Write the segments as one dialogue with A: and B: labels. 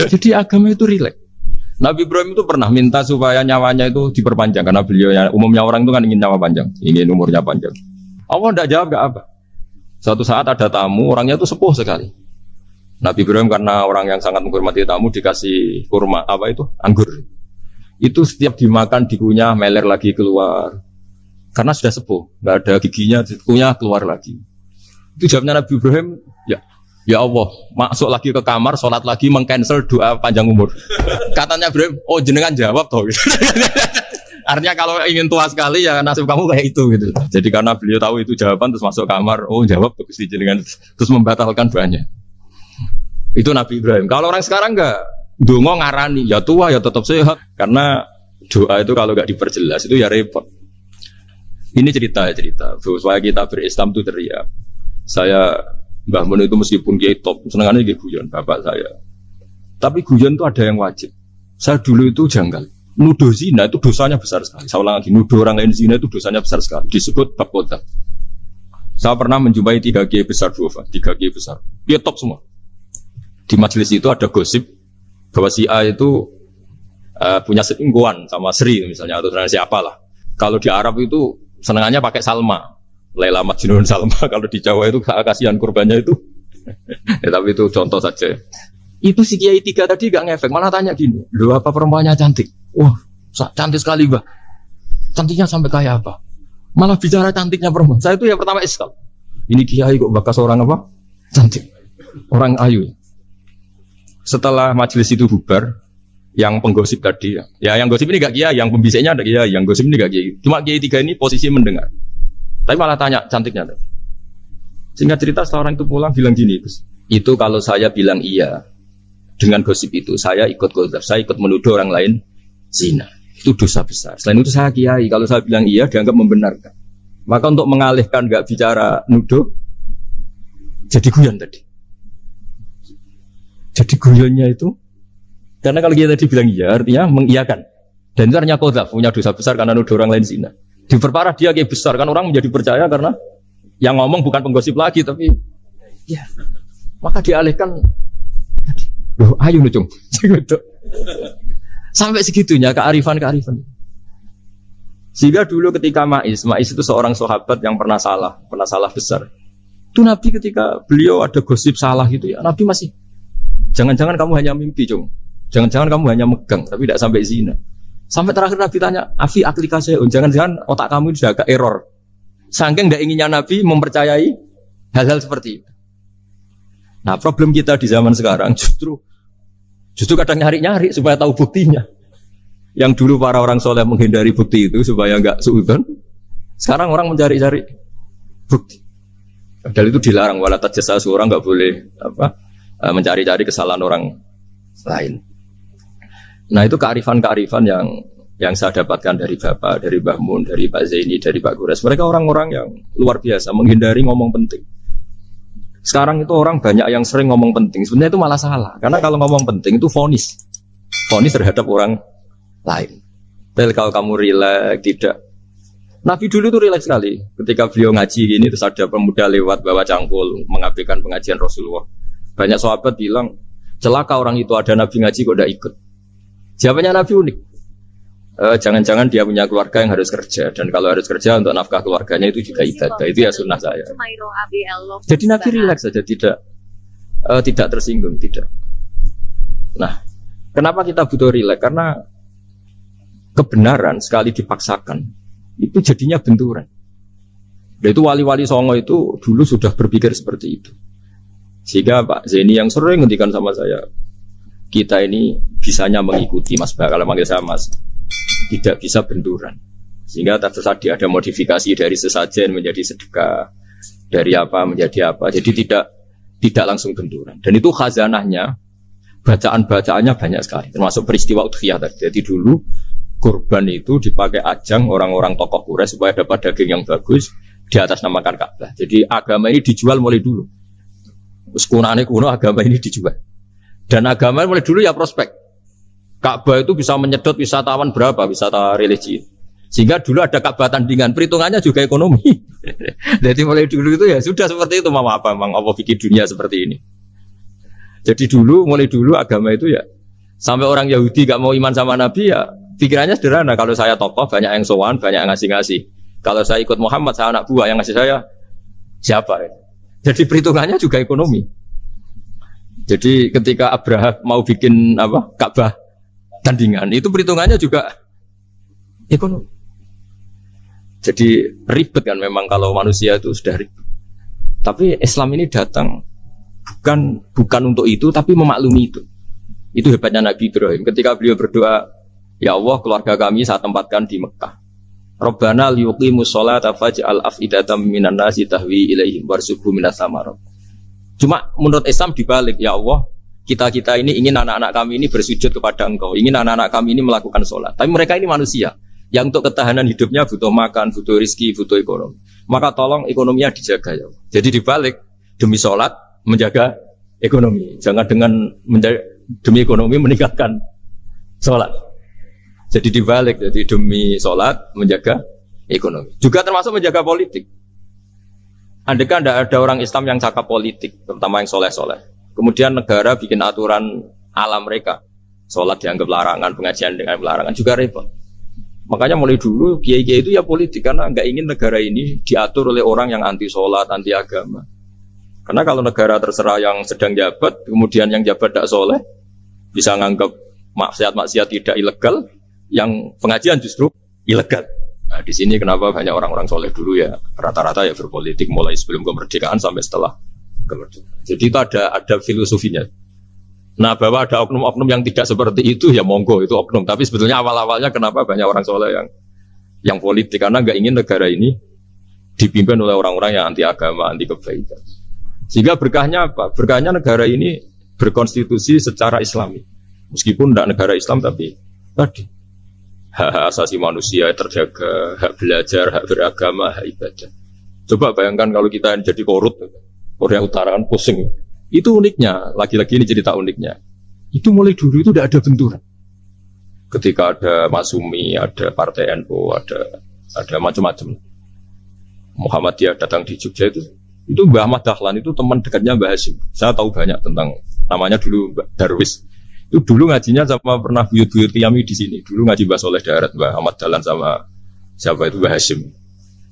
A: Jadi agama itu rileks. Nabi Ibrahim itu pernah minta supaya nyawanya itu diperpanjang karena beliau umumnya orang itu kan ingin nyawa panjang, ingin umurnya panjang. Allah tidak jawab gak apa. Suatu saat ada tamu, orangnya itu sepuh sekali. Nabi Ibrahim karena orang yang sangat menghormati tamu dikasih kurma anggur. Itu setiap dimakan dikunyah meler lagi keluar. Karena sudah sepuh, nggak ada giginya, dikunyah keluar lagi. Itu jawabnya Nabi Ibrahim, Ya Allah, masuk lagi ke kamar, sholat lagi, mengcancel doa panjang umur. Katanya Ibrahim, oh jenengan jawab toh. Gitu. Artinya kalau ingin tua sekali ya nasib kamu kayak itu gitu. Jadi karena beliau tahu itu jawaban terus masuk kamar, oh jawab tuh Gusti jenengan, terus membatalkan doanya. Itu Nabi Ibrahim. Kalau orang sekarang enggak, dongo ngarani, ya tua ya tetap sehat. Karena doa itu kalau enggak diperjelas itu ya repot. Ini cerita supaya kita berislam itu teriak. Saya Mbah Mun itu meskipun kiai top, senengannya dia guyon bapak saya. Tapi guyon itu ada yang wajib. Saya dulu itu janggal. Nuduh zina itu dosanya besar sekali. Saya ulang lagi, nuduh orang lain zina itu dosanya besar sekali. Disebut bab qadzaf. Saya pernah menjumpai 3 kiai besar dua, 3 kiai besar. Dia top semua. Di majelis itu ada gosip bahwa si A itu punya selingkuhan sama Sri misalnya atau siapa lah. Kalau di Arab itu senengannya pakai Salma. Laila Majnun Salma, kalau di Jawa itu kasihan kurbannya itu. Ya, tapi itu contoh saja. Itu si Kiai 3 tadi gak ngefek, malah tanya gini, loh apa perempuannya cantik? Wah, cantik sekali Mbah. Cantiknya sampai kayak apa? Malah bicara cantiknya perempuan. Saya itu ya pertama iskal. Ini Kiai kok bakas orang apa? Cantik. Orang ayu. Setelah majelis itu bubar, yang penggosip tadi, ya yang gosip ini gak Kiai, yang pembisiknya ada Kiai, yang gosip ini gak Kiai. Cuma Kiai 3 ini posisi mendengar. Tapi malah tanya cantiknya. Sehingga cerita setelah orang itu pulang bilang gini, itu kalau saya bilang iya dengan gosip itu, saya ikut qadzaf, saya ikut menuduh orang lain zina. Itu dosa besar. Selain itu saya kiai, kalau saya bilang iya dianggap membenarkan. Maka untuk mengalihkan nggak bicara nuduh, jadi guyon tadi. Jadi guyonnya itu, karena kalau kita tadi bilang iya, artinya mengiyakan. Dan itu artinya qadzaf, punya dosa besar karena nuduh orang lain zina. Diperparah dia kayak besar kan orang menjadi percaya karena yang ngomong bukan penggosip lagi tapi ya maka dialihkan loh ayo lucung sampai segitunya kearifan sehingga dulu ketika Ma'is itu seorang sahabat yang pernah salah besar itu Nabi ketika beliau ada gosip salah gitu ya Nabi masih jangan-jangan kamu hanya mimpi jangan-jangan kamu hanya megang tapi tidak sampai zina. Sampai terakhir Nabi tanya, Afi aklikase, jangan-jangan otak kamu sudah agak error. Saking tidak inginnya Nabi mempercayai hal-hal seperti itu. Nah problem kita di zaman sekarang justru kadang nyari-nyari supaya tahu buktinya. Yang dulu para orang soleh menghindari bukti itu supaya enggak suudzon. Sekarang orang mencari-cari bukti. Padahal itu dilarang. Wala tajassasu, orang enggak boleh mencari-cari kesalahan orang lain. Nah itu kearifan-kearifan yang saya dapatkan dari Bapak, dari Mbah Mun, dari Pak Zaini, dari Pak Gures. Mereka orang-orang yang luar biasa, menghindari ngomong penting. Sekarang itu orang banyak yang sering ngomong penting. Sebenarnya itu malah salah. Karena kalau ngomong penting itu vonis terhadap orang lain. Tapi kalau kamu rileks, tidak. Nabi dulu itu rileks sekali. Ketika beliau ngaji gini, terus ada pemuda lewat bawa cangkul, mengabaikan pengajian Rasulullah. Banyak sahabat bilang, celaka orang itu ada Nabi ngaji kok tidak ikut. Jawabannya Nabi unik. Jangan-jangan dia punya keluarga yang harus kerja. Dan kalau harus kerja untuk nafkah keluarganya itu juga ibadah. Itu ya sunnah saya. Jadi Nabi rileks saja, tidak tersinggung, tidak. Nah, kenapa kita butuh rileks? Karena kebenaran sekali dipaksakan, itu jadinya benturan. Dan itu wali-wali Songo itu dulu sudah berpikir seperti itu. Sehingga Pak Zaini yang sering ngendikan sama saya, kita ini bisanya mengikuti Mas Bah, kalau manggil saya Mas, tidak bisa benturan. Sehingga tadi ada modifikasi dari sesajen menjadi sedekah, dari apa menjadi apa. Jadi tidak langsung benturan. Dan itu khazanahnya, bacaan-bacaannya banyak sekali. Termasuk peristiwa udhiyah tadi. Jadi dulu kurban itu dipakai ajang orang-orang tokoh Quraisy supaya dapat daging yang bagus di atas namakan Ka'bah. Jadi agama ini dijual mulai dulu. Kuno agama ini dijual. Dan agama mulai dulu ya prospek. Ka'bah itu bisa menyedot wisatawan berapa, wisata religi. Sehingga dulu ada Ka'bah tandingan, perhitungannya juga ekonomi. Jadi mulai dulu itu ya sudah seperti itu, mau apa memang Allah bikin dunia seperti ini. Jadi mulai dulu agama itu ya, sampai orang Yahudi gak mau iman sama Nabi ya, pikirannya sederhana, kalau saya tokoh banyak yang sowan, banyak yang ngasih-ngasih. Kalau saya ikut Muhammad, saya anak buah, yang ngasih saya siapa? Jadi perhitungannya juga ekonomi. Jadi ketika Abraham mau bikin Ka'bah tandingan, itu perhitungannya juga ekonomi. Jadi ribet kan memang kalau manusia itu sudah ribet. Tapi Islam ini datang bukan untuk itu, tapi memaklumi itu. Itu hebatnya Nabi Ibrahim. Ketika beliau berdoa, ya Allah, keluarga kami saya tempatkan di Mekah. Rabbana liyuqimus sholata faj'al af'idatam minan nasi tahwi ilaihim warzuqhum minas samarat. Cuma menurut Islam dibalik, ya Allah, kita ini ingin anak-anak kami ini bersujud kepada Engkau, ingin anak-anak kami ini melakukan sholat. Tapi mereka ini manusia yang untuk ketahanan hidupnya butuh makan, butuh rizki, butuh ekonomi. Maka tolong ekonominya dijaga ya Allah. Jadi dibalik, demi sholat menjaga ekonomi. Jangan dengan demi ekonomi meningkatkan sholat. Jadi dibalik, jadi demi sholat menjaga ekonomi. Juga termasuk menjaga politik. Andaikan tidak ada orang Islam yang cakap politik, terutama yang soleh-soleh. Kemudian negara bikin aturan ala mereka. Sholat dianggap larangan, pengajian dengan larangan, juga repot. Makanya mulai dulu kiai-kiai itu ya politik, karena nggak ingin negara ini diatur oleh orang yang anti sholat, anti agama. Karena kalau negara terserah yang sedang jabat, kemudian yang jabat tidak soleh, bisa nganggap maksiat-maksiat tidak ilegal, yang pengajian justru ilegal. Nah, di sini kenapa banyak orang-orang soleh dulu ya rata-rata ya berpolitik mulai sebelum kemerdekaan sampai setelah kemerdekaan. Jadi itu ada filosofinya. Nah, bahwa ada oknum-oknum yang tidak seperti itu ya monggo, itu oknum. Tapi sebetulnya awal-awalnya kenapa banyak orang soleh yang politik, karena nggak ingin negara ini dipimpin oleh orang-orang yang anti agama, anti kebaikan. Sehingga berkahnya apa? Berkahnya negara ini berkonstitusi secara Islami. Meskipun tidak negara Islam, tapi tadi hak asasi manusia terjaga, hak belajar, hak beragama, hak ibadah. Coba bayangkan kalau kita jadi korut, Korea Utara kan pusing. Itu uniknya, lagi-lagi ini cerita uniknya. Itu mulai dulu itu tidak ada benturan. Ketika ada Masyumi, ada Partai NU, ada macam-macam. Muhammadiyah datang di Jogja itu Mbah Ahmad Dahlan itu teman dekatnya Mbah Hasyim. Saya tahu banyak tentang, namanya dulu Mbah Darwis. Itu dulu ngajinya sama pernah buyut-buyut Qiyami di sini. Dulu ngaji Mbah Soleh Darat, Mbah Ahmad Dahlan sama siapa itu Mbah Hasyim.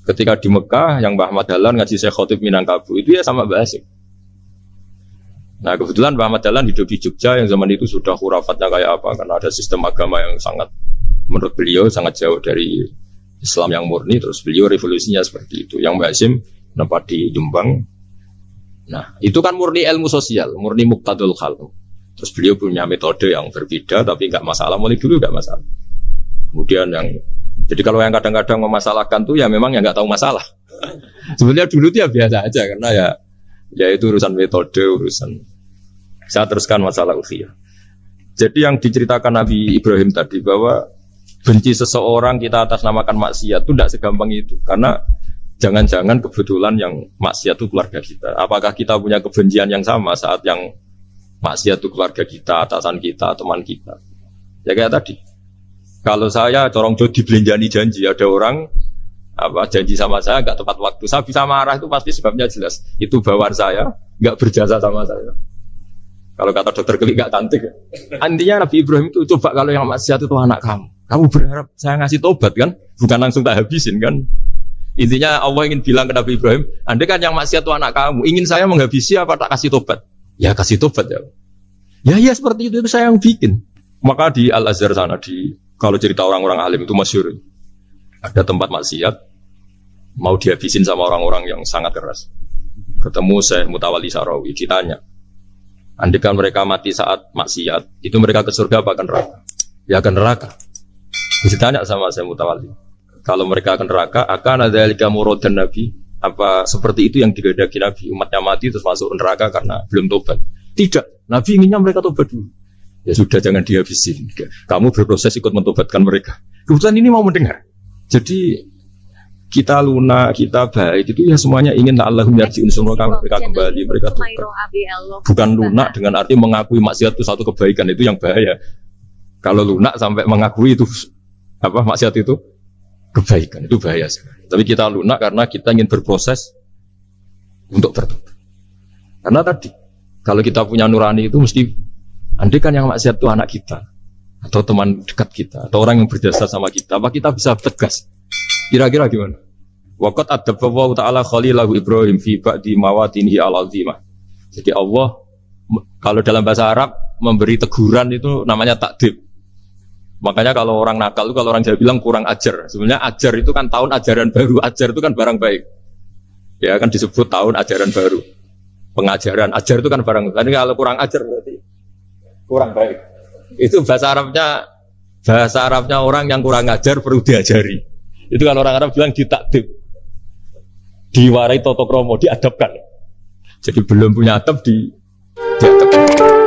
A: Ketika di Mekah yang Mbah Ahmad Dahlan ngaji Syekh Khotib Minangkabau itu ya sama Mbah Hasyim. Nah kebetulan Mbah Ahmad Dahlan hidup di Jogja yang zaman itu sudah khurafatnya kayak apa, karena ada sistem agama yang sangat, menurut beliau sangat jauh dari Islam yang murni. Terus beliau revolusinya seperti itu. Yang Mbah Hasyim nempat di Jombang. Nah itu kan murni ilmu sosial, murni muqtadul khalq. Terus beliau punya metode yang berbeda, tapi nggak masalah. Mulai dulu nggak masalah. Kemudian jadi kalau yang kadang-kadang memasalahkan tuh ya memang yang nggak tahu masalah. Sebenarnya dulu dia biasa aja, karena ya itu urusan metode, urusan. Saya teruskan masalah ukhiyah. Jadi yang diceritakan Nabi Ibrahim tadi bahwa benci seseorang kita atasnamakan maksiat itu tidak segampang itu, karena jangan-jangan kebetulan yang maksiat itu keluarga kita. Apakah kita punya kebencian yang sama saat yang maksiat itu keluarga kita, atasan kita, teman kita? Ya kayak tadi. Kalau saya corong jodi belenjani janji, ada orang janji sama saya nggak tepat waktu, saya bisa marah, itu pasti sebabnya jelas. Itu bawahan saya nggak berjasa sama saya. Kalau kata dokter Klik nggak cantik. Intinya Nabi Ibrahim itu coba kalau yang maksiat itu anak kamu berharap saya ngasih tobat kan? Bukan langsung tak habisin kan? Intinya Allah ingin bilang ke Nabi Ibrahim, andai kan yang maksiat itu anak kamu, ingin saya menghabisi apa tak kasih tobat? Ya kasih tobat ya. Ya seperti itu saya yang bikin. Maka di Al-Azhar sana, kalau cerita orang-orang alim itu masyhur. Ada tempat maksiat mau dihabisin sama orang-orang yang sangat keras. Ketemu Syekh Mutawalli Sarawi, ditanya, andai kan mereka mati saat maksiat, itu mereka ke surga apa ke neraka? Ya ke neraka. Ditanya sama Syekh Mutawalli, kalau mereka ke neraka, akan ada dzalika muradan Nabi? Apa seperti itu yang digedaki Nabi, umatnya mati terus masuk neraka karena belum tobat? Tidak, Nabi inginnya mereka tobat dulu. Ya sudah, jangan dihabisin. Kamu berproses ikut mentobatkan mereka. Kebetulan ini mau mendengar. Jadi kita lunak, kita baik itu ya semuanya ingin Allahum yarji'un, semoga mereka kembali, mereka tobat. Bukan lunak dengan arti mengakui maksiat itu satu kebaikan, itu yang bahaya. Kalau lunak sampai mengakui itu apa maksiat itu kebaikan, itu bahaya sekali. Tapi kita lunak karena kita ingin berproses untuk bertobat. Karena tadi kalau kita punya nurani itu mesti, andai kan yang maksiat itu anak kita atau teman dekat kita atau orang yang berjasa sama kita, apa kita bisa tegas? Kira-kira gimana? Waqat adabbahu ta'ala khalilahu Ibrahim fi ba'di mawatinihi al-azimah. Jadi Allah kalau dalam bahasa Arab memberi teguran itu namanya takdib. Makanya kalau orang nakal itu, kalau orang Jawa bilang kurang ajar. Sebenarnya ajar itu kan tahun ajaran baru. Ajar itu kan barang baik. Ya kan disebut tahun ajaran baru. Pengajaran, ajar itu kan barang. Tapi kalau kurang ajar berarti kurang baik. Itu bahasa Arabnya orang yang kurang ajar perlu diajari. Itu kalau orang Arab bilang ditakdib. Diwarai toto kromo, diadabkan. Jadi belum punya adab diadab.